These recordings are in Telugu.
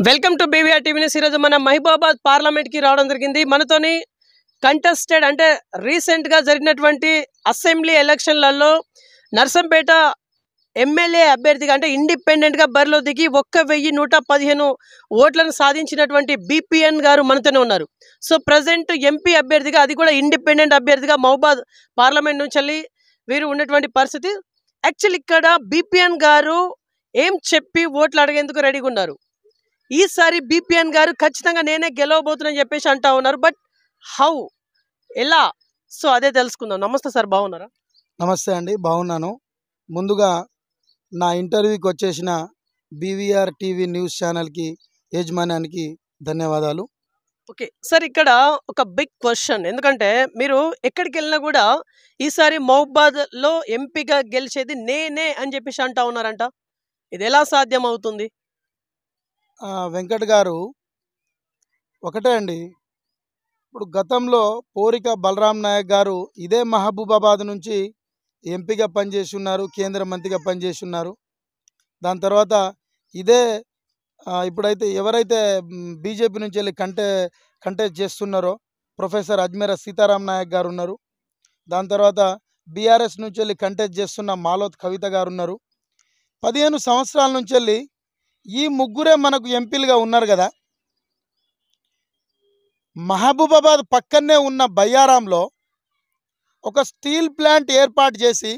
Welcome to BVR TV news. ఈరోజు మన మహబూబాబాద్ పార్లమెంట్కి రావడం జరిగింది. మనతోని కంటెస్టెడ్ అంటే రీసెంట్గా జరిగినటువంటి అసెంబ్లీ ఎలక్షన్లలో నర్సంపేట ఎమ్మెల్యే అభ్యర్థిగా అంటే ఇండిపెండెంట్గా బరిలో దిగి 1115 ఓట్లను సాధించినటువంటి బీపీఎన్ గారు మనతోనే ఉన్నారు. సో ప్రజెంట్ ఎంపీ అభ్యర్థిగా, అది కూడా ఇండిపెండెంట్ అభ్యర్థిగా మహబూబాబాద్ పార్లమెంట్ నుంచి వెళ్ళి వీరు ఉన్నటువంటి పరిస్థితి. యాక్చువల్ ఇక్కడ బీపీఎన్ గారు ఏం చెప్పి ఓట్లు అడిగేందుకు రెడీగా ఉన్నారు. ఈసారి బీపీఎన్ గారు ఖచ్చితంగా నేనే గెలవబోతున్నాని చెప్పేసి అంటా ఉన్నారు. బట్ హౌ, ఎలా? సో అదే తెలుసుకుందాం. నమస్తే సార్, బాగున్నారా? నమస్తే అండి, బాగున్నాను. ముందుగా నా ఇంటర్వ్యూకి వచ్చేసిన బీవీఆర్ టీవీ న్యూస్ ఛానల్కి యజమానానికి ధన్యవాదాలు. ఓకే సార్, ఇక్కడ ఒక బిగ్ క్వశ్చన్. ఎందుకంటే మీరు ఎక్కడికి వెళ్ళినా కూడా ఈసారి మహబూబాబాద్లో ఎంపీగా గెలిచేది నేనే అని చెప్పేసి అంటా ఉన్నారంట. ఇది ఎలా సాధ్యం అవుతుంది? వెంకట్ గారు, ఒకటే అండి, ఇప్పుడు గతంలో పోరిక బలరాం నాయక్ గారు ఇదే మహబూబాబాద్ నుంచి ఎంపీగా పనిచేసి ఉన్నారు, కేంద్ర మంత్రిగా పనిచేసి ఉన్నారు. దాని తర్వాత ఇదే ఇప్పుడైతే ఎవరైతే బీజేపీ నుంచి వెళ్ళి కంటెస్ట్ చేస్తున్నారో ప్రొఫెసర్ అజ్మీరా సీతారాం నాయక్ గారు ఉన్నారు. దాని తర్వాత బీఆర్ఎస్ నుంచి వెళ్ళి కంటెస్ట్ చేస్తున్న మాలోత్ కవిత గారు ఉన్నారు. 15 సంవత్సరాల నుంచి వెళ్ళి ఈ ముగ్గురే మనకు ఎంపీలుగా ఉన్నారు కదా. మహబూబాబాద్ పక్కనే ఉన్న బయ్యారాంలో ఒక స్టీల్ ప్లాంట్ ఏర్పాటు చేసి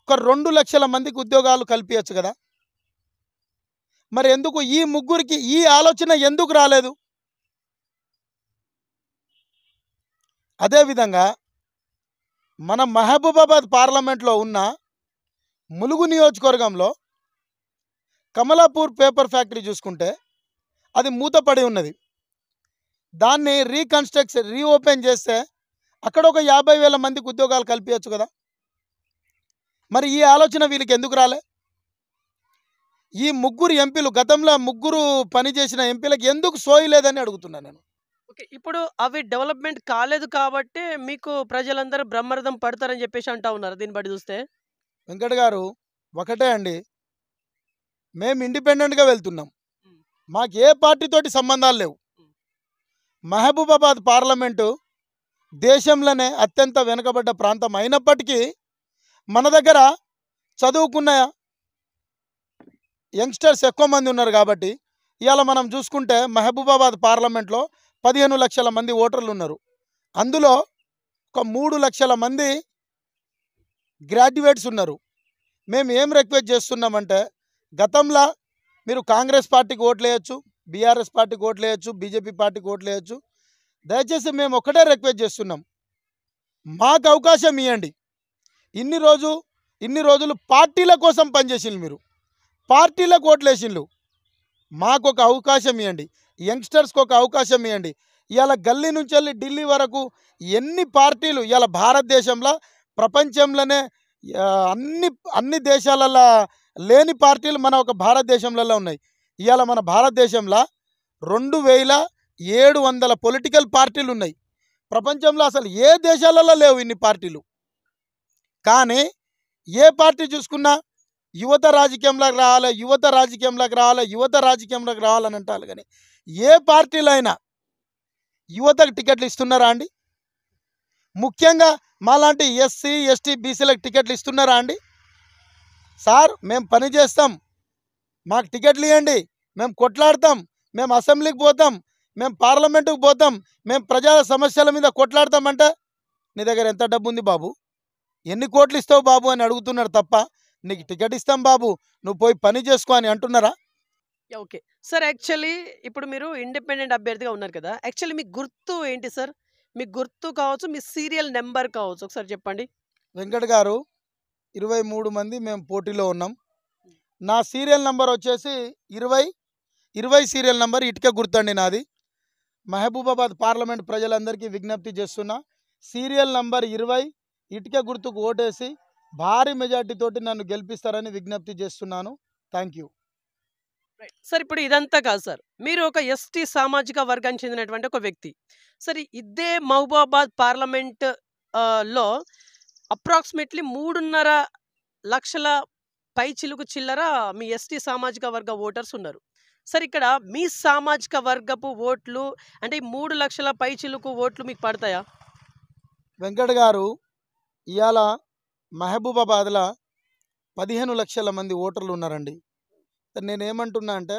ఒక 2 లక్షల మందికి ఉద్యోగాలు కల్పించచ్చు కదా. మరి ఎందుకు ఈ ముగ్గురికి ఈ ఆలోచన ఎందుకు రాలేదు? అదేవిధంగా మన మహబూబాబాద్ పార్లమెంట్లో ఉన్న ములుగు నియోజకవర్గంలో కమలాపూర్ పేపర్ ఫ్యాక్టరీ చూసుకుంటే అది మూతపడి ఉన్నది. దాన్ని రీఓపెన్ చేస్తే అక్కడ ఒక 50,000 మందికి ఉద్యోగాలు కల్పించచ్చు కదా. మరి ఈ ఆలోచన వీళ్ళకి ఎందుకు రాలే? ఈ ముగ్గురు ఎంపీలు, గతంలో ముగ్గురు పనిచేసిన ఎంపీలకు ఎందుకు సోయి లేదని అడుగుతున్నాను నేను. ఓకే, ఇప్పుడు అవి డెవలప్మెంట్ కాలేదు కాబట్టి మీకు ప్రజలందరూ బ్రహ్మరథం పడతారని చెప్పేసి అంటా ఉన్నారు. దీన్ని బట్టి చూస్తే వెంకట్ గారు, ఒకటే అండి, మేము ఇండిపెండెంట్గా వెళ్తున్నాం. మాకు ఏ పార్టీతోటి సంబంధాలు లేవు. మహబూబాబాద్ పార్లమెంటు దేశంలోనే అత్యంత వెనుకబడ్డ ప్రాంతం అయినప్పటికీ మన దగ్గర చదువుకున్న యంగ్స్టర్స్ ఎక్కువ మంది ఉన్నారు కాబట్టి ఇవాళ మనం చూసుకుంటే మహబూబాబాద్ పార్లమెంట్లో 15 లక్షల మంది ఓటర్లు ఉన్నారు. అందులో ఒక 3 లక్షల మంది గ్రాడ్యుయేట్స్ ఉన్నారు. మేము ఏం రిక్వెస్ట్ చేస్తున్నామంటే, గతంలో మీరు కాంగ్రెస్ పార్టీకి ఓట్లు వేయచ్చు, బీఆర్ఎస్ పార్టీకి ఓట్లు వేయచ్చు, బీజేపీ పార్టీకి ఓట్లు వేయచ్చు. దయచేసి మేము ఒకటే రిక్వెస్ట్ చేస్తున్నాం, మాకు అవకాశం ఇవ్వండి. ఇన్ని రోజులు పార్టీల కోసం పనిచేసిండ్రు, మీరు పార్టీలకు ఓట్లు వేసిండ్రు. మాకు ఒక అవకాశం ఇవ్వండి, యంగ్స్టర్స్కి ఒక అవకాశం ఇవ్వండి. ఇవాళ గల్లీ నుంచి వెళ్ళి ఢిల్లీ వరకు ఎన్ని పార్టీలు ఇవాళ భారతదేశంలో, ప్రపంచంలోనే అన్ని దేశాలలో లేని పార్టీలు మన ఒక భారతదేశంలో ఉన్నాయి. ఇవాళ మన భారతదేశంలో 2700 పొలిటికల్ పార్టీలు ఉన్నాయి. ప్రపంచంలో అసలు ఏ దేశాలలో లేవు ఇన్ని పార్టీలు. కానీ ఏ పార్టీ చూసుకున్నా యువత రాజకీయంలోకి రావాలి, యువత రాజకీయంలోకి రావాలి, యువత రాజకీయంలోకి రావాలని అంటారు. కానీ ఏ పార్టీలో అయినా యువతకు టికెట్లు ఇస్తున్నారా అండి? ముఖ్యంగా మాలాంటి ఎస్సీ ఎస్టీ బీసీలకు టికెట్లు ఇస్తున్నారా అండి? సార్, మేము పని చేస్తాం, మాకు టికెట్లు ఇవ్వండి, మేము కొట్లాడతాం, మేము అసెంబ్లీకి పోతాం, మేము పార్లమెంటుకు పోతాం, మేము ప్రజా సమస్యల మీద కొట్లాడతామంటే నీ దగ్గర ఎంత డబ్బు ఉంది బాబు, ఎన్ని కోట్లు ఇస్తావు బాబు అని అడుగుతున్నారు తప్ప నీకు టికెట్ ఇస్తాం బాబు, నువ్వు పోయి పని చేసుకో అని అంటున్నారా? ఓకే సార్, యాక్చువల్లీ ఇప్పుడు మీరు ఇండిపెండెంట్ అభ్యర్థిగా ఉన్నారు కదా. యాక్చువల్లీ మీ గుర్తు ఏంటి సార్? మీ గుర్తు కావచ్చు, మీ సీరియల్ నెంబర్ కావచ్చు, ఒకసారి చెప్పండి. వెంకట్ గారు, 23 మంది మేము పోటీలో ఉన్నాం. నా సీరియల్ నెంబర్ వచ్చేసి 20 సీరియల్ నెంబర్ ఇటుక గుర్తండి నాది. మహబూబాబాద్ పార్లమెంట్ ప్రజలందరికీ విజ్ఞప్తి చేస్తున్నా, సీరియల్ నంబర్ 20 ఇటుక గుర్తుకు ఓటేసి భారీ మెజార్టీతోటి నన్ను గెలిపిస్తారని విజ్ఞప్తి చేస్తున్నాను. Thank you sir. ఇప్పుడు ఇదంతా కాదు సార్, మీరు ఒక ఎస్టీ సామాజిక వర్గానికి చెందినటువంటి ఒక వ్యక్తి. సరే, ఇదే మహబూబాబాద్ పార్లమెంట్ లో అప్రాక్సిమేట్లీ 3.5 లక్షల పై చిలుకు చిల్లర మీ ఎస్టీ సామాజిక వర్గ ఓటర్స్ ఉన్నారు. సార్ ఇక్కడ మీ సామాజిక వర్గపు ఓట్లు అంటే ఈ 3 లక్షల పైచిలుకు ఓట్లు మీకు పడతాయా? వెంకట్ గారు, ఇవాళ మహబూబాబాద్లో 15 లక్షల మంది ఓటర్లు ఉన్నారండి. నేనేమంటున్నా అంటే,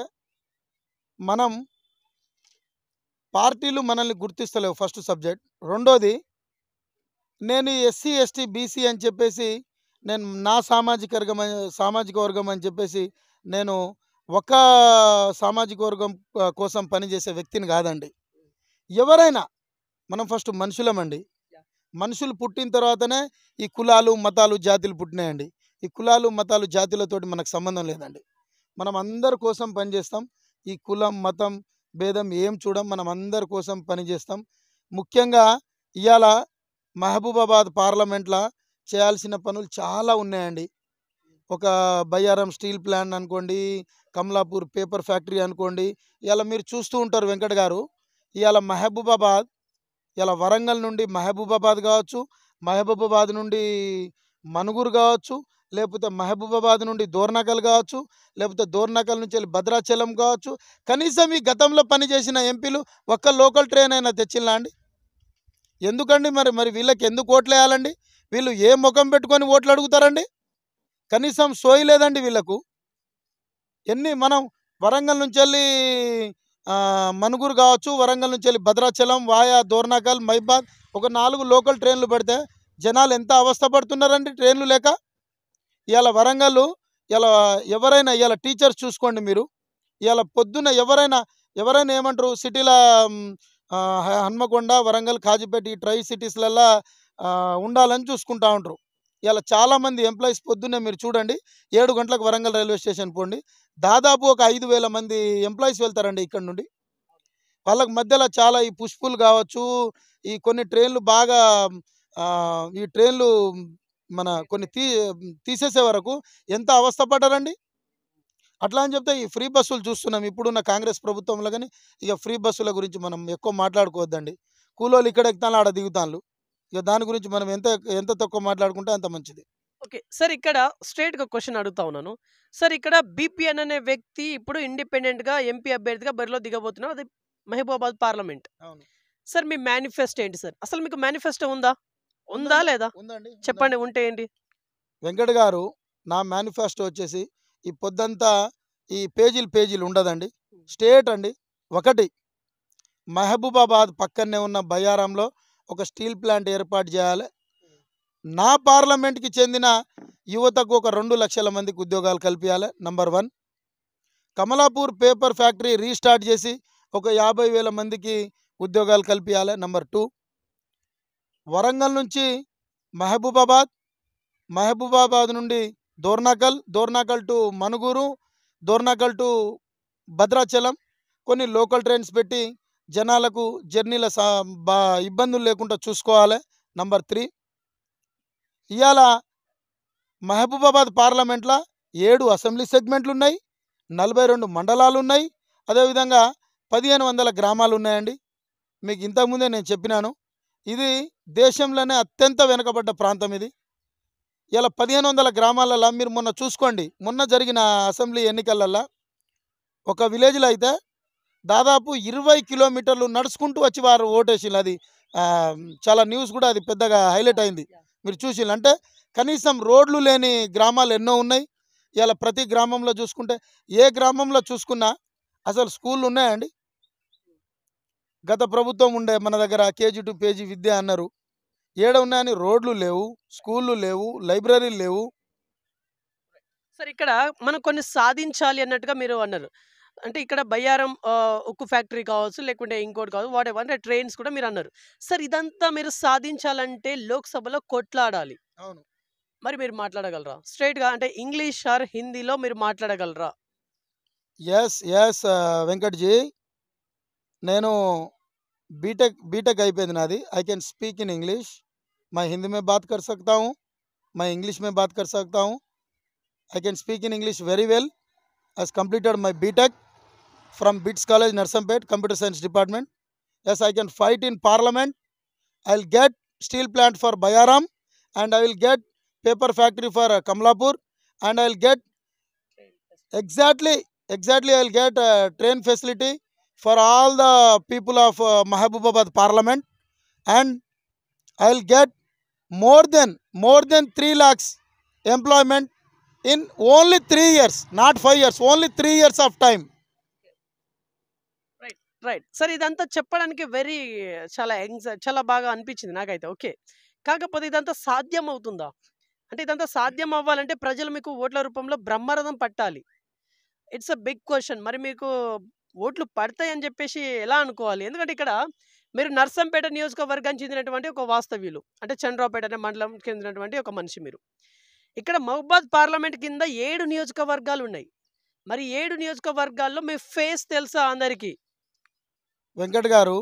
మనం పార్టీలు మనల్ని గుర్తిస్తలేవు, ఫస్ట్ సబ్జెక్ట్. రెండోది, నేను ఎస్సీ ఎస్టీ బీసీ అని చెప్పేసి నేను నా సామాజిక వర్గం అని చెప్పేసి నేను ఒక సామాజిక వర్గం కోసం పనిచేసే వ్యక్తిని కాదండి. ఎవరైనా మనం ఫస్ట్ మనుషులమండి. మనుషులు పుట్టిన తర్వాతనే ఈ కులాలు మతాలు జాతులు పుట్టినాయండి. ఈ కులాలు మతాలు జాతులతోటి మనకు సంబంధం లేదండి. మనం అందరి కోసం పనిచేస్తాం. ఈ కులం మతం భేదం ఏం చూడం, మనం అందరి కోసం పనిచేస్తాం. ముఖ్యంగా ఇవాళ మహబూబాబాద్ పార్లమెంట్లో చేయాల్సిన పనులు చాలా ఉన్నాయండి. ఒక బయ్యారం స్టీల్ ప్లాంట్ అనుకోండి, కమలాపూర్ పేపర్ ఫ్యాక్టరీ అనుకోండి. ఇవాళ మీరు చూస్తూ ఉంటారు వెంకట్ గారు, ఇవాళ మహబూబాబాద్, ఇలా వరంగల్ నుండి మహబూబాబాద్ కావచ్చు, మహబూబాబాద్ నుండి మనుగురు కావచ్చు, లేకపోతే మహబూబాబాద్ నుండి దోర్నకల్ కావచ్చు, లేకపోతే దోర్నకల్ నుంచి వెళ్ళి భద్రాచలం కావచ్చు. కనీసం ఈ గతంలో పనిచేసిన ఎంపీలు ఒక్క లోకల్ ట్రైన్ అయినా తెచ్చిల్లా అండి? ఎందుకండి మరి వీళ్ళకి ఎందుకు ఓట్లు వేయాలండి? వీళ్ళు ఏ ముఖం పెట్టుకొని ఓట్లు అడుగుతారండి? కనీసం సోయి లేదండి వీళ్ళకు. మనం వరంగల్ నుంచి వెళ్ళి మనుగురు కావచ్చు, వరంగల్ నుంచి వెళ్ళి భద్రాచలం వాయా దోర్నకల్ మైబాద్ ఒక 4 లోకల్ ట్రైన్లు పెడితే జనాలు ఎంత అవస్థపడుతున్నారండి ట్రైన్లు లేక. ఇవాళ వరంగల్, ఇలా ఎవరైనా ఇవాళ టీచర్స్ చూసుకోండి మీరు, ఇవాళ పొద్దున్న ఎవరైనా ఏమంటారు, సిటీలో హన్మకొండ వరంగల్ కాజీపేట ఈ ట్రై సిటీస్లల్లో ఉండాలని చూసుకుంటూ ఉంటారు. ఇలా చాలామంది ఎంప్లాయీస్ పొద్దున్నే మీరు చూడండి, 7 గంటలకు వరంగల్ రైల్వే స్టేషన్ పోండి, దాదాపు ఒక 5,000 మంది ఎంప్లాయీస్ వెళ్తారండి ఇక్కడ నుండి. వాళ్ళకి మధ్యలో చాలా ఈ పుష్పులు కావచ్చు, ఈ కొన్ని ట్రైన్లు బాగా ఈ ట్రైన్లు మన కొన్ని తీసేసే వరకు ఎంత అవస్థపడ్డారండి. అట్లా అని చెప్తే ఈ ఫ్రీ బస్సులు చూస్తున్నాం ఇప్పుడున్న కాంగ్రెస్ ప్రభుత్వంలో. కానీ ఇక ఫ్రీ బస్సుల గురించి మనం ఎక్కువ మాట్లాడుకోవద్దండి. కూలోళ్ళు ఇక్కడ ఎక్కుతాను ఆడ దిగుతాను. ఇక దాని గురించి మనం ఎంత తక్కువ మాట్లాడుకుంటే అంత మంచిది. ఓకే సార్, ఇక్కడ స్ట్రైట్గా క్వశ్చన్ అడుగుతా ఉన్నాను సార్. ఇక్కడ బీపీఎన్ అనే వ్యక్తి ఇప్పుడు ఇండిపెండెంట్గా ఎంపీ అభ్యర్థిగా బరిలో దిగబోతున్నారు, అది మహబూబాబాద్ పార్లమెంట్. అవును సార్ మీ మేనిఫెస్టో ఏంటి సార్? అసలు మీకు మేనిఫెస్టో ఉందా లేదా ఉందండి. చెప్పండి, ఉంటే ఏంటి? వెంకట్ గారు, నా మేనిఫెస్టో వచ్చేసి ఈ పొద్దంతా ఈ పేజీలు ఉండదండి. స్టేట్ అండి. ఒకటి, మహబూబాబాద్ పక్కనే ఉన్న బయ్యారంలో ఒక స్టీల్ ప్లాంట్ ఏర్పాటు చేయాలి. నా పార్లమెంట్కి చెందిన యువతకు ఒక 2 లక్షల మందికి ఉద్యోగాలు కల్పించాలి. Number 1. Kamalapur paper factory restart చేసి ఒక 50,000 మందికి ఉద్యోగాలు కల్పించాలి. నంబర్ 2. వరంగల్ నుంచి మహబూబాబాద్ నుండి దోర్నకల్ టు మనుగురు, దోర్నకల్ టు భద్రాచలం కొన్ని లోకల్ ట్రైన్స్ పెట్టి జనాలకు జర్నీల ఇబ్బందులు లేకుండా చూసుకోవాలి. నంబర్ 3. ఇవాళ మహబూబాబాద్ పార్లమెంట్లో 7 అసెంబ్లీ సెగ్మెంట్లు ఉన్నాయి, 42 మండలాలు ఉన్నాయి, అదేవిధంగా 1500 గ్రామాలు ఉన్నాయండి. మీకు ఇంతకుముందే నేను చెప్పినాను, ఇది దేశంలోనే అత్యంత వెనుకబడ్డ ప్రాంతం ఇది. ఇలా 1500 గ్రామాలలో మీరు మొన్న చూసుకోండి, మొన్న జరిగిన అసెంబ్లీ ఎన్నికలలో ఒక విలేజ్లో అయితే దాదాపు 20 కిలోమీటర్లు నడుచుకుంటూ వచ్చి వారు ఓటేసిళ్ళు. అది చాలా న్యూస్ కూడా అది పెద్దగా హైలైట్ అయింది, మీరు చూసిళ్ళు. అంటే కనీసం రోడ్లు లేని గ్రామాలు ఎన్నో ఉన్నాయి. ఇలా ప్రతి గ్రామంలో చూసుకుంటే, ఏ గ్రామంలో చూసుకున్నా అసలు స్కూళ్ళు ఉన్నాయండి? గత ప్రభుత్వం ఉండే మన దగ్గర కేజీ టు పేజీ విద్య అన్నారు, ఏడ ఉన్నాయని రోడ్లు లేవు, స్కూళ్ళు లేవు, లైబ్రరీలు లేవు. సార్ ఇక్కడ మనం కొన్ని సాధించాలి అన్నట్టుగా మీరు అన్నారు. అంటే ఇక్కడ బయ్యారం ఉక్కు ఫ్యాక్టరీ కావచ్చు, లేకుంటే ఇంకోటి కావచ్చు, వాట్ ఎవర్, అంటే ట్రైన్స్ కూడా మీరు అన్నారు. సార్ ఇదంతా మీరు సాధించాలంటే లోక్సభలో కొట్లాడాలి. అవును. మరి మీరు మాట్లాడగలరా స్ట్రైట్గా? అంటే ఇంగ్లీష్ ఆర్ హిందీలో మీరు మాట్లాడగలరా? ఎస్ వెంకట్జీ, నేను बीटेक అయిపోయింది నాది. आई कैन स्पीक इन इंग्लिश, मैं हिंदी में बात कर सकता हूँ, मैं इंग्लिश में बात कर सकता हूँ. I can speak in English very well. Has completed my BTech from BITS College, Narsampet, Computer Science Department. Yes, I can fight in Parliament. I'll get steel plant for Bayaram, and I will get paper factory for Kamlapur, and I'll get exactly exactly I'll get train facility for all the people of Mahabubabad Parliament, and I'll get more than 3 lakhs employment in only 3 years, not 5 years, only 3 years of time. Right. Right. సరే ఇదంతా చెప్పడానికి చాలా బాగా అనిపించింది నాకైతే. ఓకే. కాకపోతే ఇదంతా సాధ్యం అవుతుందా? అంటే ఇదంతా సాధ్యం అవ్వాలంటే ప్రజలు మీకు ఓట్ల రూపంలో బ్రహ్మరథం పట్టాలి. It's a big question. మరి మీకు ఓట్లు పడతాయని చెప్పేసి ఎలా అనుకోవాలి? ఎందుకంటే ఇక్కడ మీరు నర్సంపేట నియోజకవర్గానికి చెందినటువంటి ఒక వాస్తవ్యులు. అంటే చంద్రావుపేట అనే మండలంకి చెందినటువంటి ఒక మనిషి మీరు. ఇక్కడ మహబూబాద్ పార్లమెంట్ కింద 7 నియోజకవర్గాలున్నాయి. మరి 7 నియోజకవర్గాల్లో మీ ఫేస్ తెలుసా అందరికీ? వెంకట్ గారు,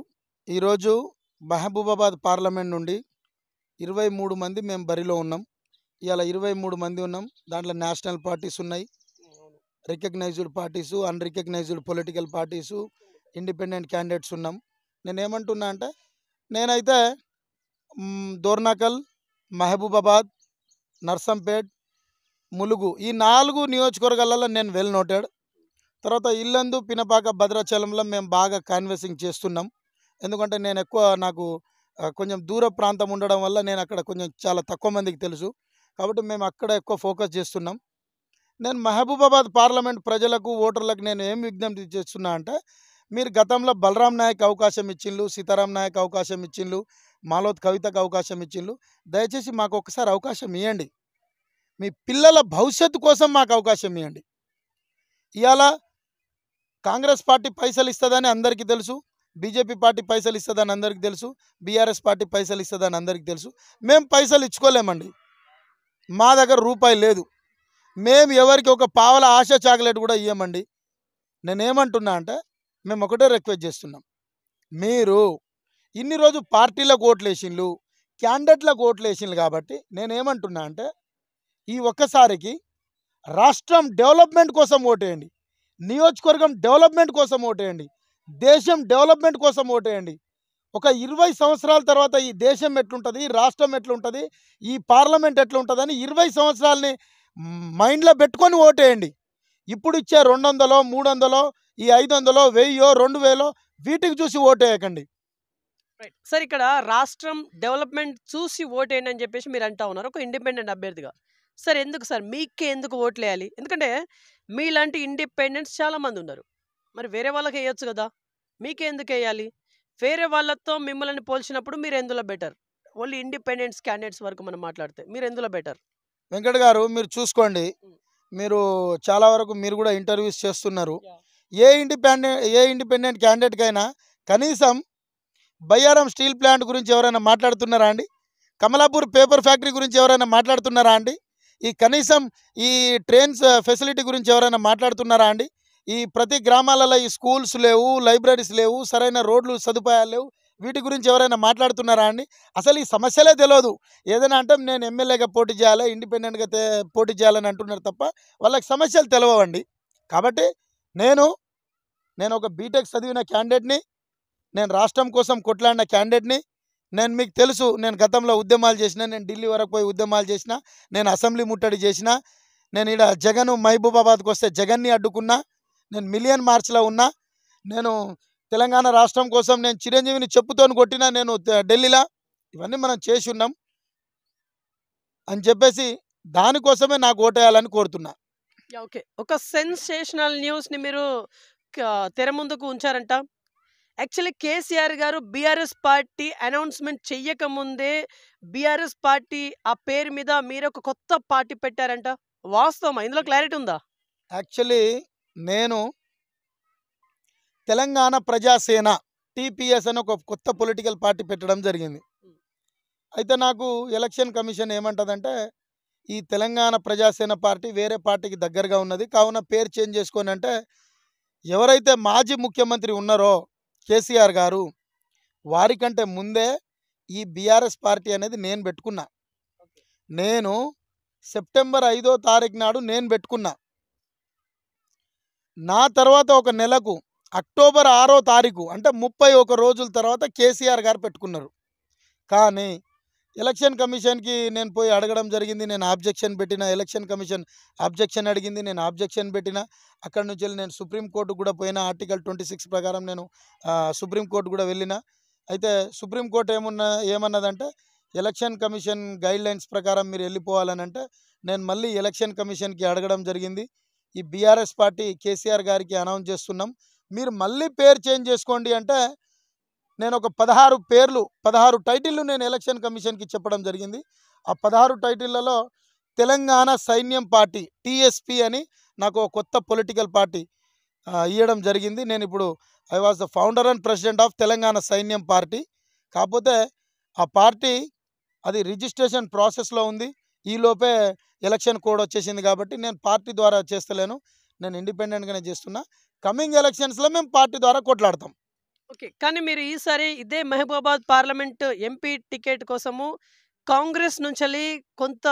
ఈరోజు మహబూబాబాద్ పార్లమెంట్ నుండి 23 మంది మేము బరిలో ఉన్నాం. ఇవాళ 23 మంది ఉన్నాం. దాంట్లో నేషనల్ పార్టీస్ ఉన్నాయి, recognised parties, unrecognised political parties, independent candidates ఉన్నాం. నేనేమంటున్నా అంటే, నేనైతే దోర్నాకల్, మహబూబాబాద్, నర్సంపేట్, ములుగు ఈ 4 నియోజకవర్గాలలో నేను వెల్ నోటెడ్. తర్వాత ఇల్లందు, పినపాక, భద్రాచలంలో మేము బాగా కాన్వెసింగ్ చేస్తున్నాం. ఎందుకంటే నేను ఎక్కువ నాకు కొంచెం దూర ప్రాంతం ఉండడం వల్ల నేను అక్కడ కొంచెం చాలా తక్కువ మందికి తెలుసు. కాబట్టి మేము అక్కడ ఎక్కువ ఫోకస్ చేస్తున్నాం. నేను మహబూబాబాద్ పార్లమెంట్ ప్రజలకు, ఓటర్లకు నేను ఏం విజ్ఞప్తి చేస్తున్నా అంటే, మీరు గతంలో బలరాం నాయక్ అవకాశం ఇచ్చిండ్రు, సీతారాం నాయక్ అవకాశం ఇచ్చిండ్రు, మాలోత్ కవితకు అవకాశం ఇచ్చిండ్రు. దయచేసి మాకు ఒకసారి అవకాశం ఇవ్వండి. మీ పిల్లల భవిష్యత్తు కోసం మాకు అవకాశం ఇవ్వండి. ఇవాళ కాంగ్రెస్ పార్టీ పైసలు ఇస్తుందని అందరికీ తెలుసు, బీజేపీ పార్టీ పైసలు ఇస్తుందని అందరికీ తెలుసు, బీఆర్ఎస్ పార్టీ పైసలు ఇస్తుందని అందరికీ తెలుసు. మేము పైసలు ఇచ్చుకోలేమండి. మా దగ్గర రూపాయి లేదు. మేము ఎవరికి ఒక పావల ఆశ చాక్లెట్ కూడా ఇవ్వమండి. నేనేమంటున్నా అంటే, మేము ఒకటే రిక్వెస్ట్ చేస్తున్నాం. మీరు ఇన్ని రోజు పార్టీలకు ఓట్లు వేసిండ్రు, క్యాండిడేట్లకు ఓట్లు వేసిండ్రు. కాబట్టి నేనేమంటున్నా అంటే, ఈ ఒక్కసారికి రాష్ట్రం డెవలప్మెంట్ కోసం ఓటేయండి, నియోజకవర్గం డెవలప్మెంట్ కోసం ఓటేయండి, దేశం డెవలప్మెంట్ కోసం ఓటేయండి. ఒక 20 సంవత్సరాల తర్వాత ఈ దేశం ఎట్లుంటుంది, ఈ రాష్ట్రం ఎట్లుంటుంది, ఈ పార్లమెంట్ ఎట్లుంటుందని 20 సంవత్సరాలని మైండ్లో పెట్టుకొని ఓటేయండి. ఇప్పుడు ఇచ్చే 200, 300, ఈ 500, 1000, 2000 వీటికి చూసి ఓటేయకండి. రైట్. సార్ ఇక్కడ రాష్ట్రం డెవలప్మెంట్ చూసి ఓటేయండి అని చెప్పేసి మీరు అంటా ఉన్నారు ఒక ఇండిపెండెంట్ అభ్యర్థిగా. సార్ ఎందుకు సార్ మీకే ఎందుకు ఓట్లేయాలి? ఎందుకంటే మీలాంటి ఇండిపెండెంట్స్ చాలామంది ఉన్నారు. మరి వేరే వాళ్ళకి వేయొచ్చు కదా, మీకే ఎందుకు వేయాలి? వేరే వాళ్ళతో మిమ్మల్ని పోల్చినప్పుడు మీరు ఎందులో బెటర్? ఓన్లీ ఇండిపెండెంట్స్ క్యాండిడేట్స్ వరకు మనం మాట్లాడితే మీరు ఎందులో బెటర్? వెంకట్ గారు, మీరు చూసుకోండి. మీరు చాలా వరకు మీరు కూడా ఇంటర్వ్యూస్ చేస్తున్నారు. ఏ ఇండిపెండెంట్ క్యాండిడేట్కైనా కనీసం బయ్యారం స్టీల్ ప్లాంట్ గురించి ఎవరైనా మాట్లాడుతున్నారా అండి? కమలాపూర్ పేపర్ ఫ్యాక్టరీ గురించి ఎవరైనా మాట్లాడుతున్నారా అండి? ఈ కనీసం ఈ ట్రైన్స్ ఫెసిలిటీ గురించి ఎవరైనా మాట్లాడుతున్నారా అండి? ఈ ప్రతి గ్రామాలలో ఈ స్కూల్స్ లేవు, లైబ్రరీస్ లేవు, సరైన రోడ్లు సదుపాయాలు లేవు. వీటి గురించి ఎవరైనా మాట్లాడుతున్నారా అండి? అసలు ఈ సమస్యలే తెలియదు. ఏదైనా అంటే నేను ఎమ్మెల్యేగా పోటీ చేయాలి, ఇండిపెండెంట్గా పోటీ చేయాలని అంటున్నారు తప్ప వాళ్ళకి సమస్యలు తెలియవండి. కాబట్టి నేను ఒక బీటెక్ చదివిన క్యాండిడేట్ని, నేను రాష్ట్రం కోసం కొట్లాడిన క్యాండిడేట్ని. నేను మీకు తెలుసు, నేను గతంలో ఉద్యమాలు చేసిన, నేను ఢిల్లీ వరకు పోయి ఉద్యమాలు చేసిన, నేను అసెంబ్లీ ముట్టడి చేసిన, నేను ఇక్కడ జగన్ మహబూబాబాద్కి వస్తే జగన్ని అడ్డుకున్నా, నేను మిలియన్ మార్చ్లో ఉన్నా, నేను తెలంగాణ రాష్ట్రం కోసం నేను చిరంజీవిని చెప్పుతోని కొట్టినా నేను ఢిల్లీలో. ఇవన్నీ మనం చేసి ఉన్నాం అని చెప్పేసి దానికోసమే నాకు ఓటేయాలని కోరుతున్నా. ఓకే. ఒక సెన్సేషనల్ న్యూస్ని మీరు తెర ముందుకు ఉంచారంట. యాక్చువల్లీ కేసీఆర్ గారు బీఆర్ఎస్ పార్టీ అనౌన్స్మెంట్ చెయ్యకముందే బీఆర్ఎస్ పార్టీ ఆ పేరు మీద మీరు ఒక కొత్త పార్టీ పెట్టారంట. వాస్తవమా? ఇందులో క్లారిటీ ఉందా? యాక్చువల్లీ నేను తెలంగాణ ప్రజాసేన టీపీఎస్ అని ఒక కొత్త పొలిటికల్ పార్టీ పెట్టడం జరిగింది. అయితే నాకు ఎలక్షన్ కమిషన్ ఏమంటుందంటే, ఈ తెలంగాణ ప్రజాసేన పార్టీ వేరే పార్టీకి దగ్గరగా ఉన్నది, కావున పేరు చేంజ్ చేసుకొని అంటే, ఎవరైతే మాజీ ముఖ్యమంత్రి ఉన్నారో కేసీఆర్ గారు, వారికంటే ముందే ఈ బీఆర్ఎస్ పార్టీ అనేది నేను పెట్టుకున్నా. నేను సెప్టెంబర్ 5వ తారీఖు నాడు నేను పెట్టుకున్నా. నా తర్వాత ఒక నెలకు అక్టోబర్ 6వ తారీఖు అంటే 31 రోజుల తర్వాత కేసీఆర్ గారు పెట్టుకున్నారు. కానీ ఎలక్షన్ కమిషన్కి నేను పోయి అడగడం జరిగింది. నేను ఆబ్జెక్షన్ పెట్టిన. ఎలక్షన్ కమిషన్ ఆబ్జెక్షన్ అడిగింది. నేను ఆబ్జెక్షన్ పెట్టిన. అక్కడి నుంచి వెళ్ళి నేను సుప్రీంకోర్టుకు కూడా పోయిన. ఆర్టికల్ 26 ప్రకారం నేను సుప్రీంకోర్టు కూడా వెళ్ళిన. అయితే సుప్రీంకోర్టు ఏమన్నదంటే ఎలక్షన్ కమిషన్ గైడ్లైన్స్ ప్రకారం మీరు వెళ్ళిపోవాలని అంటే నేను మళ్ళీ ఎలక్షన్ కమిషన్కి అడగడం జరిగింది. ఈ బీఆర్ఎస్ పార్టీ కేసీఆర్ గారికి అనౌన్స్ చేస్తున్నాం, మీరు మళ్ళీ పేరు చేంజ్ చేసుకోండి అంటే నేను ఒక 16 టైటిళ్ళు నేను ఎలక్షన్ కమిషన్కి చెప్పడం జరిగింది. ఆ 16 టైటిళ్లలో తెలంగాణ సైన్యం పార్టీ టీఎస్పీ అని నాకు ఒక కొత్త పొలిటికల్ పార్టీ ఇవ్వడం జరిగింది. నేను ఇప్పుడు I was the founder and president of Telangana సైన్యం పార్టీ. కాకపోతే ఆ పార్టీ అది రిజిస్ట్రేషన్ ప్రాసెస్లో ఉంది. ఈలోపే ఎలక్షన్ కోడ్ వచ్చేసింది కాబట్టి నేను పార్టీ ద్వారా చేస్తలేను, నేను ఇండిపెండెంట్గానే చేస్తున్నా. కమింగ్ ఎలక్షన్స్లో మేము పార్టీ ద్వారా కొట్లాడతాం. ఓకే. కానీ మీరు ఈసారి ఇదే మహబూబాబాద్ పార్లమెంట్ ఎంపీ టికెట్ కోసము కాంగ్రెస్ నుంచెల్లి కొంత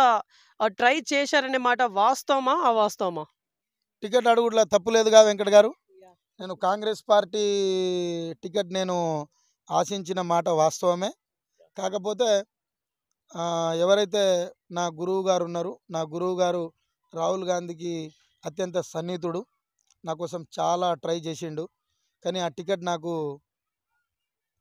ట్రై చేశారనే మాట వాస్తవమా? అవాస్తవమా? టికెట్ అడుగుట్లా తప్పులేదుగా వెంకట్ గారు. నేను కాంగ్రెస్ పార్టీ టికెట్ నేను ఆశించిన మాట వాస్తవమే. కాకపోతే ఎవరైతే నా గురువు గారు ఉన్నారో, నా గురువు గారు రాహుల్ గాంధీకి అత్యంత సన్నిహితుడు, నా కోసం చాలా ట్రై చేసిండు. కానీ ఆ టికెట్ నాకు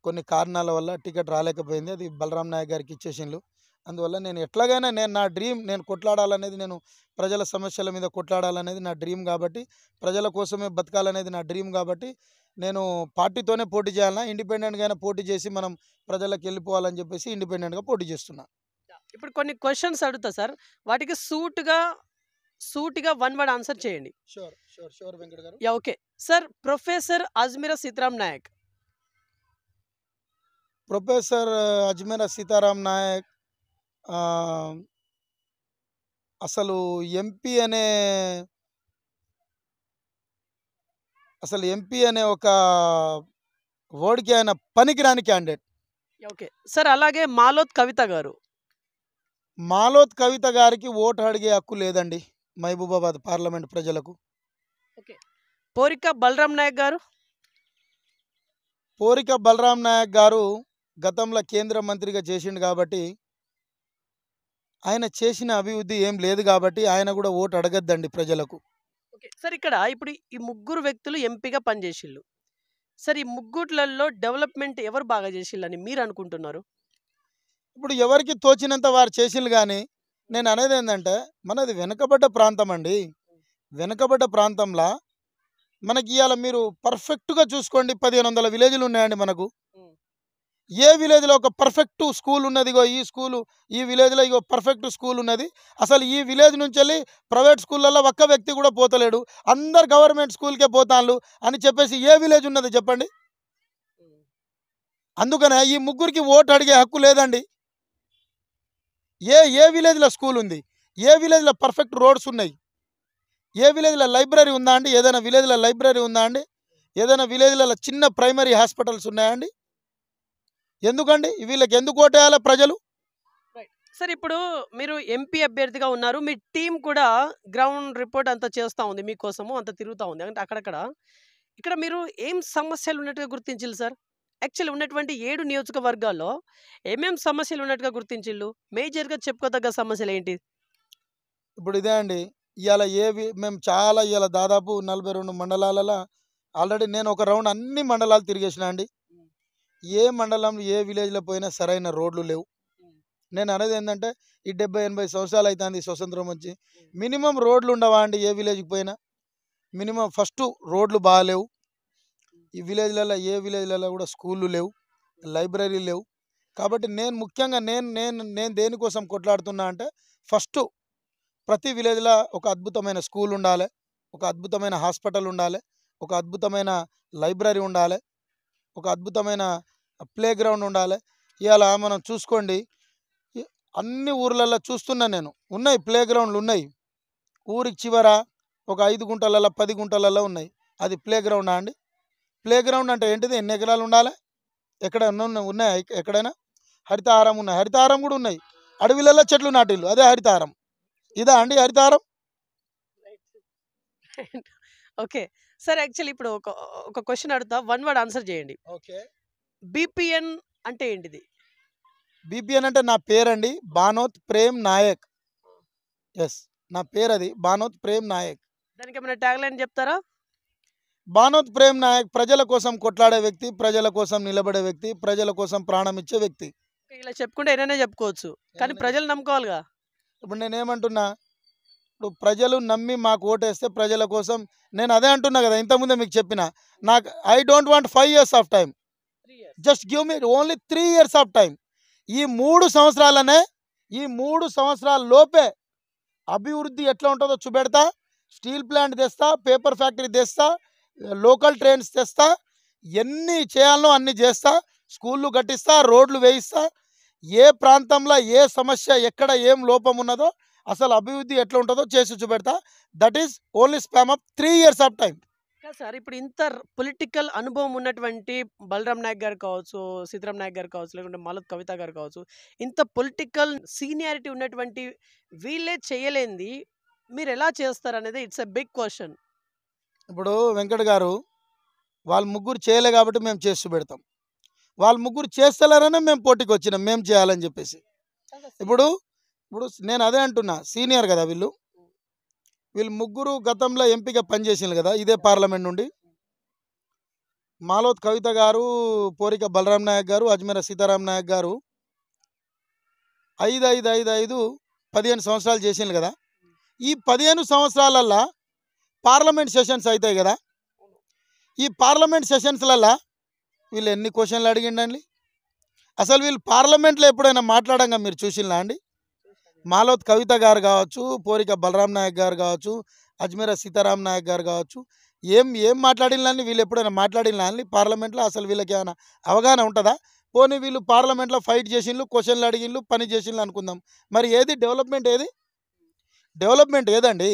కొన్ని కారణాల వల్ల టికెట్ రాలేకపోయింది. అది బలరాం నాయక్ గారికి ఇచ్చేసిండ్రు. అందువల్ల నేను ఎట్లాగైనా నా డ్రీమ్, నేను కొట్లాడాలనేది, నేను ప్రజల సమస్యల మీద కొట్లాడాలనేది నా డ్రీమ్ కాబట్టి, ప్రజల కోసమే బతకాలనేది నా డ్రీమ్ కాబట్టి నేను పార్టీతోనే పోటీ చేయాలన్నా, ఇండిపెండెంట్గానే పోటీ చేసి మనం ప్రజలకు వెళ్ళిపోవాలని చెప్పేసి ఇండిపెండెంట్గా పోటీ చేస్తున్నా. ఇప్పుడు కొన్ని క్వశ్చన్స్ అడుగుతా సార్, వాటికి సూటిగా వన్ వర్డ్ ఆన్సర్ చేయండి. Sure Venkat garu. Okay sir. Professor Ajmeera Sitaram Naik. Professor Ajmeera Sitaram Naik అసలు ఎంపీ అనే ఒక వర్డ్కి ఆయన పనికిరాని క్యాండిడేట్. Okay sir. అలాగే మాలోత్ కవిత గారు. మాలోత్ కవిత గారికి ఓటు అడిగే హక్కు లేదండి మహబూబాబాద్ పార్లమెంట్ ప్రజలకు. ఓకే. పోరిక బలరాం నాయక్ గారు. పోరిక బలరాం నాయక్ గారు గతంలో కేంద్ర మంత్రిగా చేసిండు కాబట్టి ఆయన చేసిన అభివృద్ధి ఏం లేదు కాబట్టి ఆయన కూడా ఓటు అడగద్దండి ప్రజలకు. Okay sir. ఇక్కడ ఇప్పుడు ఈ ముగ్గురు వ్యక్తులు ఎంపీగా పనిచేసిళ్ళు సార్. ఈ ముగ్గుట్లలో డెవలప్మెంట్ ఎవరు బాగా చేసిళ్ళని మీరు అనుకుంటున్నారు? ఇప్పుడు ఎవరికి తోచినంత వారు చేసిళ్ళు. కానీ నేను అనేది ఏంటంటే మనది వెనుకబడ్డ ప్రాంతం అండి. వెనుకబడ్డ ప్రాంతంలో మనకి ఇవాళ మీరు పర్ఫెక్ట్గా చూసుకోండి, 1500 విలేజ్లు ఉన్నాయండి మనకు. ఏ విలేజ్లో ఒక పర్ఫెక్ట్ స్కూల్ ఉన్నది, ఇగో ఈ స్కూలు, ఈ విలేజ్లో ఇగో పర్ఫెక్ట్ స్కూల్ ఉన్నది. అసలు ఈ విలేజ్ నుంచి వెళ్ళి ప్రైవేట్ స్కూళ్ళల్లో ఒక్క వ్యక్తి కూడా పోతలేడు, అందరు గవర్నమెంట్ స్కూల్కే పోతాళ్ళు అని చెప్పేసి ఏ విలేజ్ ఉన్నది చెప్పండి? అందుకనే ఈ ముగ్గురికి ఓటు అడిగే హక్కు లేదండి. ఏ విలేజ్లో స్కూల్ ఉంది, ఏ విలేజ్లో పర్ఫెక్ట్ రోడ్స్ ఉన్నాయి, ఏ విలేజ్లో లైబ్రరీ ఉందా అండి? ఏదైనా విలేజ్లో లైబ్రరీ ఉందా అండి? ఏదైనా విలేజ్లలో చిన్న ప్రైమరీ హాస్పిటల్స్ ఉన్నాయండి? ఎందుకండి వీళ్ళకి ఎందుకు ఓటేయాలి ప్రజలు? సార్ ఇప్పుడు మీరు ఎంపీ అభ్యర్థిగా ఉన్నారు, మీ టీం కూడా గ్రౌండ్ రిపోర్ట్ అంతా చేస్తూ ఉంది, మీకోసము అంత తిరుగుతూ ఉంది. అంటే అక్కడక్కడ ఇక్కడ మీరు ఏం సమస్యలు ఉన్నట్టుగా గుర్తించారు సార్? యాక్చువల్లీ ఉన్నటువంటి 7 నియోజకవర్గాల్లో ఏమేం సమస్యలు ఉన్నట్టుగా గుర్తించిళ్ళు? మేజర్గా చెప్పుకోదగ్గ సమస్యలు ఏంటి? ఇప్పుడు ఇదే అండి. ఇవాళ మేము చాలా ఇవాళ దాదాపు 42 మండలాలలో ఆల్రెడీ నేను ఒక రౌండ్ అన్ని మండలాలు తిరిగేసిన అండి. ఏ మండలంలో ఏ విలేజ్లో పోయినా సరైన రోడ్లు లేవు. నేను అనేది ఏంటంటే ఈ 70-80 సంవత్సరాలు అవుతుంది స్వతంత్రం వచ్చి, మినిమం రోడ్లు ఉండవా అండి? ఏ విలేజ్కి పోయినా మినిమం ఫస్ట్ రోడ్లు బాగాలేవు. ఈ విలేజ్లలో ఏ విలేజ్లలో కూడా స్కూళ్ళు లేవు, లైబ్రరీలు లేవు. కాబట్టి నేను ముఖ్యంగా నేను దేనికోసం కొట్లాడుతున్నా అంటే ఫస్ట్ ప్రతి విలేజ్లో ఒక అద్భుతమైన స్కూల్ ఉండాలి, ఒక అద్భుతమైన హాస్పిటల్ ఉండాలి, ఒక అద్భుతమైన లైబ్రరీ ఉండాలి, ఒక అద్భుతమైన ప్లే గ్రౌండ్ ఉండాలి. ఇవాళ మనం చూసుకోండి, అన్ని ఊర్లలో చూస్తున్నా నేను, ఉన్నాయి ప్లే గ్రౌండ్లు ఉన్నాయి. ఊరికి చివర ఒక 5 గుంటలలో 10 గుంటలలో ఉన్నాయి. అది ప్లే గ్రౌండా అండి? ప్లే గ్రౌండ్ అంటే ఏంటిది? ఎన్ని ఎకరాలు ఉండాలి? ఎక్కడ ఉన్నాయా ఎక్కడైనా? హరితహారం ఉన్నాయి, హరితహారం కూడా ఉన్నాయి. అడవిలలో చెట్లు నాటిల్లు, అదే హరితహారం. ఇదా అండి హరితహారం? Okay sir. యాక్చువల్లీ ఇప్పుడు ఒక క్వశ్చన్ అడుగుతా, వన్ వర్డ్ ఆన్సర్ చేయండి. ఓకే. బీపీఎన్ అంటే ఏంటిది? బీపీఎన్ అంటే నా పేరండి, బానోత్ ప్రేమ్ నాయక్. ఎస్, నా పేరు అది, బానోత్ ప్రేమ్ నాయక్. దానికి ఏమైనా ట్యాగ్ లైన్ చెప్తారా? బానోత్ ప్రేమ్ నాయక్ ప్రజల కోసం కొట్లాడే వ్యక్తి, ప్రజల కోసం నిలబడే వ్యక్తి, ప్రజల కోసం ప్రాణం ఇచ్చే వ్యక్తి. ఇలా చెప్పుకుంటే ఏదైనా చెప్పుకోవచ్చు, కానీ ప్రజలు నమ్ముకోవాలిగా. ఇప్పుడు నేనేమంటున్నా, ఇప్పుడు ప్రజలు నమ్మి మాకు ఓటేస్తే ప్రజల కోసం, నేను అదే అంటున్నా కదా, ఇంతకుముందే మీకు చెప్పిన, నాకు I don't want 5 years of time, just give me only 3 years of time. ఈ 3 సంవత్సరాలనే, ఈ 3 సంవత్సరాల లోపే అభివృద్ధి ఎట్లా ఉంటుందో చూపెడతా. స్టీల్ ప్లాంట్ తెస్తా, పేపర్ ఫ్యాక్టరీ తెస్తా, లోకల్ ట్రైన్స్ తెస్తా, ఎన్ని చేయాలనో అన్ని చేస్తా, స్కూళ్ళు కట్టిస్తా, రోడ్లు వేయిస్తా. ఏ ప్రాంతంలో ఏ సమస్య, ఎక్కడ ఏం లోపం ఉన్నదో, అసలు అభివృద్ధి ఎట్లా ఉంటుందో చేసి చూపెడతా. That is only span of 3 years of time. Sir, ఇప్పుడు ఇంత పొలిటికల్ అనుభవం ఉన్నటువంటి బలరాం నాయక్ గారు కావచ్చు, సీతారాం నాయక్ గారు కావచ్చు, లేకుంటే మాలత్ కవిత గారు కావచ్చు, ఇంత పొలిటికల్ సీనియారిటీ ఉన్నటువంటి వీళ్ళే చేయలేంది మీరు ఎలా చేస్తారు అనేది ఇట్స్ ఎ బిగ్ క్వశ్చన్. ఇప్పుడు వెంకట్ గారు, వాళ్ళు ముగ్గురు చేయలే కాబట్టి మేము చేసి చూపెడతాం. వాళ్ళు ముగ్గురు చేస్తలేరనే మేము పోటీకి వచ్చినాం, మేము చేయాలని చెప్పేసి. ఇప్పుడు ఇప్పుడు నేను అదే అంటున్నా, సీనియర్ కదా వీళ్ళు ముగ్గురు గతంలో ఎంపీగా పనిచేసిండ్రు కదా ఇదే పార్లమెంట్ నుండి. మాలోత్ కవిత గారు, పోరిక బలరాం నాయక్ గారు, అజ్మీర సీతారాం నాయక్ గారు 15 సంవత్సరాలు చేసిండ్రు కదా. ఈ 15 సంవత్సరాలల్లో పార్లమెంట్ సెషన్స్ అవుతాయి కదా. ఈ పార్లమెంట్ సెషన్స్లల్లో వీళ్ళు ఎన్ని క్వశ్చన్లు అడిగిండండి? అసలు వీళ్ళు పార్లమెంట్లో ఎప్పుడైనా మాట్లాడంగా మీరు చూసిండ్రా అండి? మాలోత్ కవిత గారు కావచ్చు, పోరిక బలరాం నాయక్ గారు కావచ్చు, అజ్మీర సీతారాం నాయక్ గారు కావచ్చు, ఏం మాట్లాడినని వీళ్ళు ఎప్పుడైనా మాట్లాడినా అండి పార్లమెంట్లో? అసలు వీళ్ళకి ఏమైనా అవగాహన ఉంటుందా? పోనీ వీళ్ళు పార్లమెంట్లో ఫైట్ చేసిండ్రు, క్వశ్చన్లు అడిగిండ్రు, పని చేసిండ్రు అనుకుందాం, మరి ఏది డెవలప్మెంట్? డెవలప్మెంట్ ఏదండి?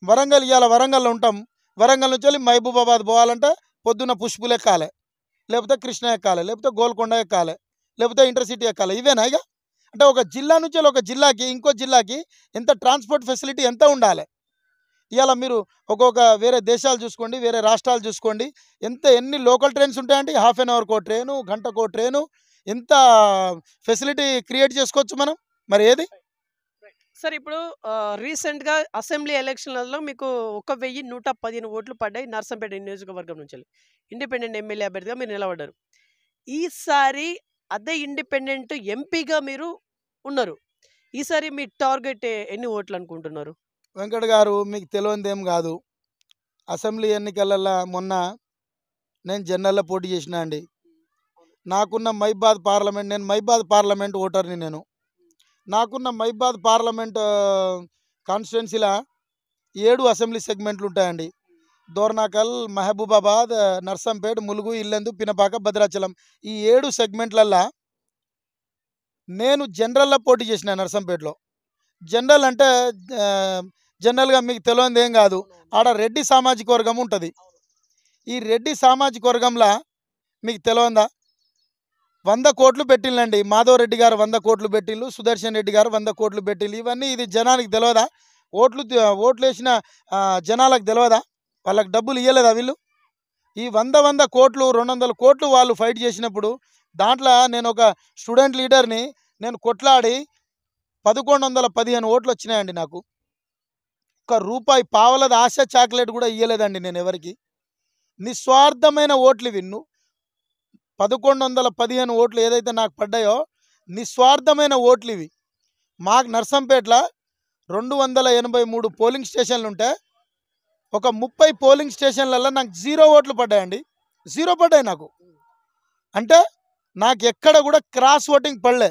వరంగల్, ఇవాళ వరంగల్లో ఉంటాం, వరంగల్ నుంచి వెళ్ళి మహబూబాబాద్ పోవాలంటే పొద్దున్న పుష్పులు ఎక్కాలి, లేకపోతే కృష్ణ ఎక్కాలి, లేకపోతే గోల్కొండ ఎక్కాలి, లేకపోతే ఇంటర్సిటీ ఎక్కాలి. ఇవేనా ఇక? అంటే ఒక జిల్లా నుంచి ఒక జిల్లాకి, ఇంకో జిల్లాకి ఎంత ట్రాన్స్పోర్ట్ ఫెసిలిటీ ఎంత ఉండాలి? ఇవాళ మీరు ఒక్కొక్క వేరే దేశాలు చూసుకోండి, వేరే రాష్ట్రాలు చూసుకోండి, ఎన్ని లోకల్ ట్రైన్స్ ఉంటాయండి? హాఫ్ అన్ అవర్కో ట్రైను, గంటకో ట్రైను, ఎంత ఫెసిలిటీ క్రియేట్ చేసుకోవచ్చు మనం. మరి ఏది? సార్, ఇప్పుడు రీసెంట్గా అసెంబ్లీ ఎలక్షన్లలో మీకు 1115 ఓట్లు పడ్డాయి నర్సంపేట నియోజకవర్గం నుంచి. ఇండిపెండెంట్ ఎమ్మెల్యే అభ్యర్థిగా మీరు నిలబడ్డారు. ఈసారి అదే ఇండిపెండెంట్ ఎంపీగా మీరు ఉన్నారు. ఈసారి మీ టార్గెట్ ఎన్ని ఓట్లు అనుకుంటున్నారు? వెంకట్ గారు, మీకు తెలియనిది ఏం కాదు. అసెంబ్లీ ఎన్నికలలో మొన్న నేను జనరల్లో పోటీ చేసినా అండి. నాకున్న మైబాద్ పార్లమెంట్, నేను మైబాద్ పార్లమెంట్ ఓటర్ని. నాకున్న మైబాద్ పార్లమెంట్ కాన్స్టిట్యున్సీలో 7 అసెంబ్లీ సెగ్మెంట్లు ఉంటాయండి. దోర్నాకల్, మహబూబాబాద్, నర్సంపేట్, ములుగు, ఇల్లెందు, పినపాక, భద్రాచలం. ఈ 7 సెగ్మెంట్లల్లో నేను జనరల్లో పోటీ చేసిన నర్సంపేటలో. జనరల్ అంటే జనరల్గా మీకు తెలియనిది ఏం కాదు, ఆడ రెడ్డి సామాజిక వర్గం ఉంటుంది. ఈ రెడ్డి సామాజిక వర్గంలో మీకు తెలియందా, 100 కోట్లు పెట్టిల్లండి. మాధవ్ రెడ్డి గారు 100 కోట్లు పెట్టిళ్ళు, సుదర్శన్ రెడ్డి గారు 100 కోట్లు పెట్టిళ్ళు. ఇవన్నీ ఇది జనానికి తెలియదా? ఓట్లు వేసిన జనాలకు తెలియదా? వాళ్ళకి డబ్బులు ఇవ్వలేదా వీళ్ళు? ఈ 100 కోట్లు, 200 కోట్లు వాళ్ళు ఫైట్ చేసినప్పుడు దాంట్లో నేను ఒక స్టూడెంట్ లీడర్ని, నేను కొట్లాడి 1115 ఓట్లు వచ్చినాయండి నాకు. ₹1 పావలది ఆశ చాక్లెట్ కూడా ఇవ్వలేదండి నేను ఎవరికి. నిస్వార్థమైన ఓట్లు ఇవి. 1115 ఓట్లు ఏదైతే నాకు పడ్డాయో నిస్వార్థమైన ఓట్లు ఇవి. మాకు నర్సంపేటలో 283 పోలింగ్ స్టేషన్లు ఉంటే ఒక 30 పోలింగ్ స్టేషన్లలో నాకు 0 ఓట్లు పడ్డాయండి. 0 పడ్డాయి నాకు. అంటే నాకు ఎక్కడ కూడా క్రాస్ ఓటింగ్ పడలే.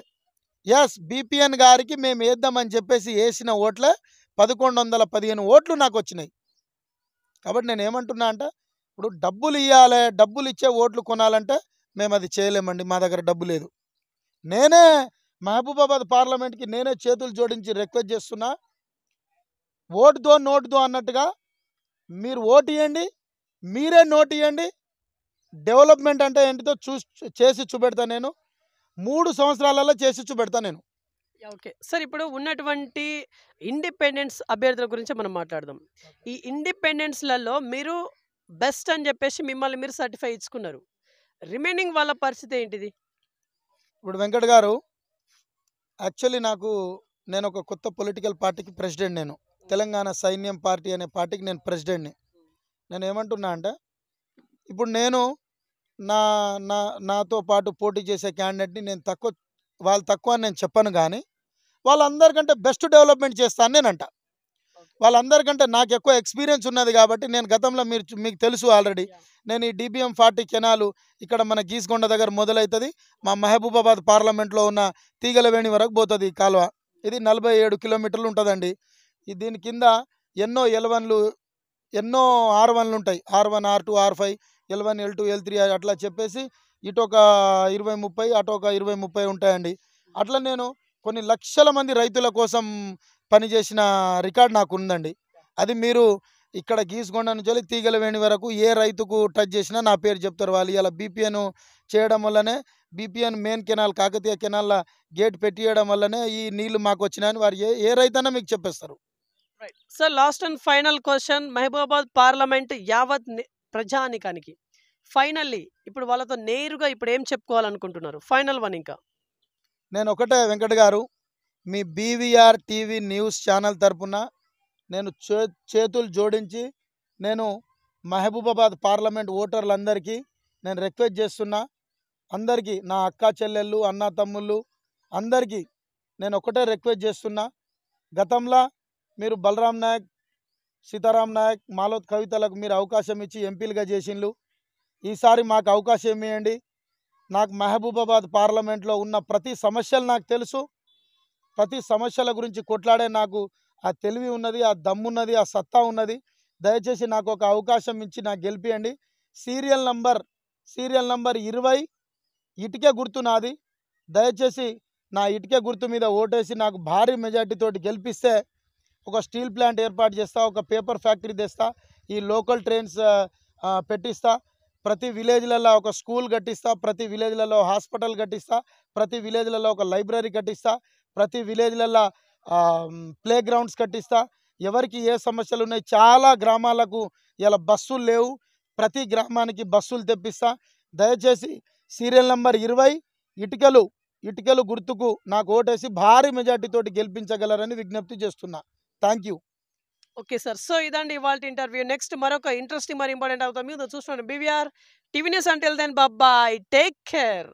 ఎస్, బీపీఎన్ గారికి మేము వేద్దామని చెప్పేసి వేసిన ఓట్లే 1115 ఓట్లు నాకు వచ్చినాయి. కాబట్టి నేను ఏమంటున్నా అంటే, ఇప్పుడు డబ్బులు ఇవ్వాలి, డబ్బులు ఇచ్చే ఓట్లు కొనాలంటే మేము అది చేయలేమండి, మా దగ్గర డబ్బు లేదు. నేనే మహబూబాబాద్ పార్లమెంట్కి నేనే చేతులు జోడించి రిక్వెస్ట్ చేస్తున్నా, ఓటు దో నోటు దో అన్నట్టుగా మీరు ఓటు ఇవ్వండి, మీరే నోటు ఇవ్వండి. డెవలప్మెంట్ అంటే ఏంటిదో చేసి చూపెడతా. నేను 3 సంవత్సరాలలో చేసి చూపెడతా నేను. ఓకే సార్, ఇప్పుడు ఉన్నటువంటి ఇండిపెండెన్స్ అభ్యర్థుల గురించి మనం మాట్లాడదాం. ఈ ఇండిపెండెన్స్లలో మీరు బెస్ట్ అని చెప్పేసి మిమ్మల్ని మీరు సర్టిఫై ఇచ్చుకున్నారు. రిమైనింగ్ వాళ్ళ పరిస్థితి ఏంటిది? ఇప్పుడు వెంకట్ గారు, యాక్చువల్లీ నేను ఒక కొత్త పొలిటికల్ పార్టీకి ప్రెసిడెంట్. నేను తెలంగాణ సైన్యం పార్టీ అనే పార్టీకి నేను ప్రెసిడెంట్ని. నేను ఏమంటున్నా అంటే, ఇప్పుడు నేను నా నా నాతో పాటు పోటీ చేసే క్యాండిడేట్ని నేను వాళ్ళు తక్కువ అని నేను చెప్పను, కానీ వాళ్ళందరికంటే బెస్ట్ డెవలప్మెంట్ చేస్తాను నేనంట. వాళ్ళందరికంటే నాకు ఎక్కువ ఎక్స్పీరియన్స్ ఉన్నది కాబట్టి, నేను గతంలో మీకు తెలుసు ఆల్రెడీ, నేను ఈ DBM 40 కెనాలు ఇక్కడ మన గీసుకొండ దగ్గర మొదలవుతుంది, మా మహబూబాబాద్ పార్లమెంట్లో ఉన్న తీగలవేణి వరకు పోతుంది ఈ కాలువ. ఇది 47 కిలోమీటర్లు ఉంటుందండి. దీని కింద ఎన్నో L1లు, ఎన్నో R1లు ఉంటాయి. R1, R2, R5, L1, L2, L3 అట్లా చెప్పేసి ఇటు ఒక 20-30, అటు ఒక 20-30 ఉంటాయండి. అట్లా నేను కొన్ని లక్షల మంది రైతుల కోసం పనిచేసిన రికార్డ్ నాకు ఉందండి. అది మీరు ఇక్కడ గీసుకొండ నుంచి వెళ్ళి తీగలవేణి వరకు ఏ రైతుకు టచ్ చేసినా నా పేరు చెప్తారు. వాళ్ళు ఇలా BPN చేయడం వల్లనే, BPN main canal Kakatiya canal gate పెట్టియడం వల్లనే ఈ నీళ్లు మాకు వచ్చినాయని వారు ఏ రైతన్నా మీకు చెప్పేస్తారు. Sir, last and final question, Mahabubabad parliament యావత్ ప్రజానికానికి ఫైనల్లీ ఇప్పుడు వాళ్ళతో నేరుగా ఇప్పుడు ఏం చెప్పుకోవాలనుకుంటున్నారు? Final one. ఇంకా నేను ఒకటే వెంకట్ గారు, మీ BVR టీవీ న్యూస్ ఛానల్ తరపున నేను చేతులు జోడించి నేను మహబూబాబాద్ పార్లమెంట్ ఓటర్లందరికీ నేను రిక్వెస్ట్ చేస్తున్నా. అందరికీ, నా అక్క చెల్లెళ్ళు, అన్న తమ్ముళ్ళు అందరికీ నేను ఒకటే రిక్వెస్ట్ చేస్తున్నా. గతంలో మీరు బలరాం నాయక్, సీతారాం నాయక్, మాలోత్ కవితలకు మీరు అవకాశం ఇచ్చి ఎంపీలుగా చేసిండ్రు. ఈసారి మాకు అవకాశం ఇవ్వండి. నాకు మహబూబాబాద్ పార్లమెంట్లో ఉన్న ప్రతి సమస్యలు నాకు తెలుసు. ప్రతి సమస్యల గురించి కొట్లాడే నాకు ఆ తెలివి ఉన్నది, ఆ దమ్మున్నది, ఆ సత్తా ఉన్నది. దయచేసి నాకు ఒక అవకాశం ఇచ్చి నాకు గెలిపియండి. సీరియల్ నంబర్ 20 ఇటుకే గుర్తు నాది. దయచేసి నా ఇటుకే గుర్తు మీద ఓటేసి నాకు భారీ మెజార్టీతోటి గెలిపిస్తే ఒక స్టీల్ ప్లాంట్ ఏర్పాటు చేస్తా, ఒక పేపర్ ఫ్యాక్టరీ తెస్తా, ఈ లోకల్ ట్రైన్స్ పెట్టిస్తా, ప్రతి విలేజ్లలో ఒక స్కూల్ కట్టిస్తా, ప్రతి విలేజ్లలో హాస్పిటల్ కట్టిస్తా, ప్రతి విలేజ్లలో ఒక లైబ్రరీ కట్టిస్తా, ప్రతి విలేజ్లలో ప్లే గ్రౌండ్స్ కట్టిస్తా. ఎవరికి ఏ సమస్యలు ఉన్నాయి, చాలా గ్రామాలకు ఇలా బస్సులు లేవు, ప్రతి గ్రామానికి బస్సులు తెప్పిస్తా. దయచేసి సీరియల్ నంబర్ 20 ఇటుకలు గుర్తుకు నాకు ఓటేసి భారీ మెజార్టీతోటి గెలిపించగలరని విజ్ఞప్తి చేస్తున్నా. Thank you. Okay sir, so ఇదండి ఇవాళ ఇంటర్వ్యూ. నెక్స్ట్ మరొక ఇంట్రెస్టింగ్ మరి ఇంపార్టెంట్ అవుతాం మీరు చూస్తున్నాను BVR TV news. Until then bye, take care.